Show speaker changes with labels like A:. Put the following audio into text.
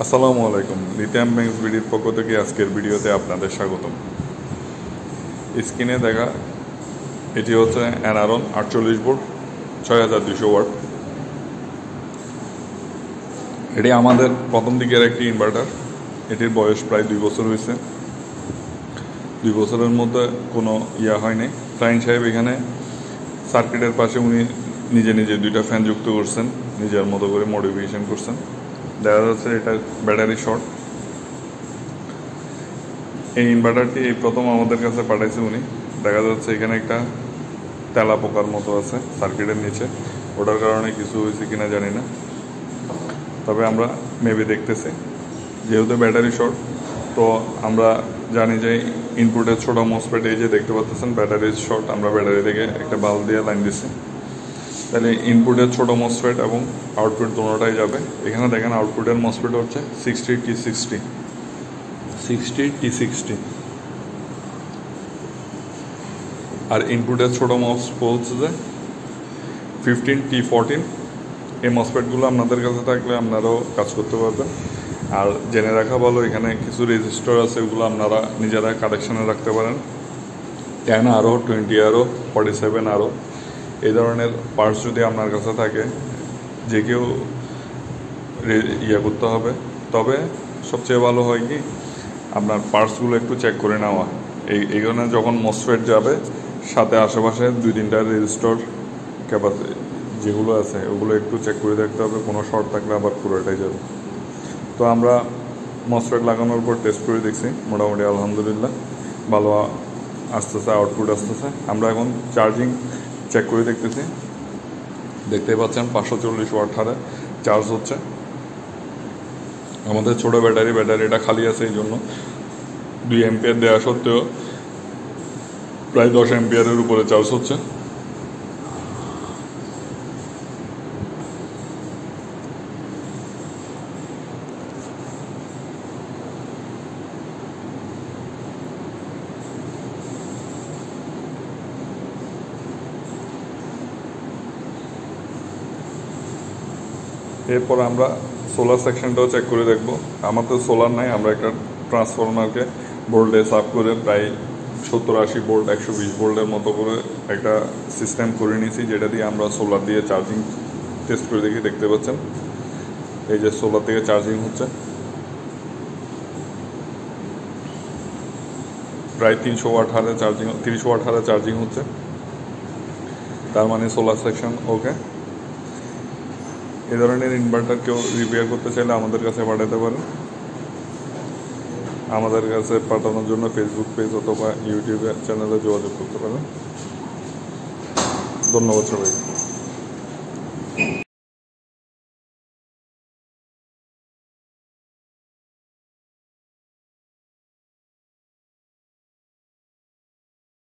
A: আসসালামু আলাইকুম। Lithium banks বিডির পক্ষ থেকে আজকের ভিডিওতে আপনাদের স্বাগতম। স্ক্রিনে দেখা এটি হচ্ছে এনারন 48 ভোল্ট 6200 ওয়াট। এটি আমাদের প্রথম দিকের একটি ইনভার্টার। এটির বয়স প্রায় 2 বছর হয়েছে। 2 বছরের মধ্যে কোনো হয়নি। ক্লায়েন্ট সাহেব এখানে সার্কিটের পাশে উনি নিজে নিজে 2টা ফ্যান যুক্ত করছেন, নিজের মতো করে মডিফিকেশন করছেন। দেখা যাচ্ছে এটা ব্যাটারি শর্ট। এই ইনভার্টারটি এই প্রথম আমাদের কাছে পাঠাইছে উনি। দেখা যাচ্ছে এখানে একটা তেলা পোকার মতো আছে সার্কিটের নিচে, ওটার কারণে কিছু হয়েছে কিনা জানি না, তবে আমরা মেবি দেখতেছি। যেহেতু ব্যাটারি শর্ট, তো আমরা জানি যে ইনপুটের ছোটো মসফেট, এই যে দেখতে পাচ্ছেন ব্যাটারি শর্ট, আমরা ব্যাটারি থেকে একটা বাল্ব দিয়ে লাইন দিচ্ছি, তাহলে ইনপুটের ছোটো মসফেট এবং আউটপুট দুটোটাই যাবে। এখানে দেখেন আউটপুটের মসফেট হচ্ছে 60T60 আর ইনপুটের ছোটো মসফেট হচ্ছে যে 15T14। এই মসফেটগুলো আপনাদের কাছে থাকলে আপনারাও কাজ করতে পারবেন। আর জেনে রাখা ভালো, এখানে কিছু রেজিস্টার আছে, ওগুলো আপনারা নিজেরা কালেকশানে রাখতে পারেন। 10 আরও, 20 আরও, 47 আরও, এই ধরনের পার্টস যদি আপনার কাছে থাকে, যে কেউ করতে হবে। তবে সবচেয়ে ভালো হয় কি, আপনার পার্টসগুলো একটু চেক করে নেওয়া। এইখানে যখন মসফেট যাবে, সাথে আশেপাশে 2-3টা রেজিস্টর ক্যাপাসিটি যেগুলো আছে ওগুলো একটু চেক করে দেখতে হবে। কোনো শর্ট থাকলে আবার পুরোটাই যাবে। তো আমরা মসফেট লাগানোর পর টেস্ট করে দেখছি, মোটামুটি আলহামদুলিল্লাহ ভালো আসতেছে, আউটপুট আসতেছে। আমরা এখন চার্জিং চেক করে দেখতেছি। দেখতেই পাচ্ছেন 540 ওয়াট হারে চার্জ হচ্ছে। আমাদের ছোটো ব্যাটারিটা খালি আছে, এই জন্য 2 অ্যাম্পিয়ার দেওয়া সত্ত্বেও প্রায় 10 অ্যাম্পিয়ারের উপরে চার্জ হচ্ছে। এরপর আমরা সোলার সেকশনটাও চেক করে দেখব। আমার তো সোলার নাই, আমরা একটা ট্রান্সফরমারকে ভোল্টেজ আপ করে প্রায় 70-80 ভোল্ট 120 ভোল্টের মতো করে একটা সিস্টেম করে নিয়েছি, যেটা দিয়ে আমরা সোলার দিয়ে চার্জিং টেস্ট করে দেখি। দেখতে পাচ্ছেন এই যে সোলার থেকে চার্জিং হচ্ছে, প্রায় 300 ওয়াট হারে চার্জিং, 30 ওয়াট হারে চার্জিং হচ্ছে। তার মানে সোলার সেকশন ওকে। এই ধরনের ইনভার্টার কেউ রিপেয়ার করতে চাইলে আমাদের কাছে পাঠাতে পারেন। আমাদের কাছে পাঠানোর জন্য ফেসবুক পেজ অথবা ইউটিউব চ্যানেলে যোগাযোগ করতে পারেন। ধন্যবাদ সবাইকে।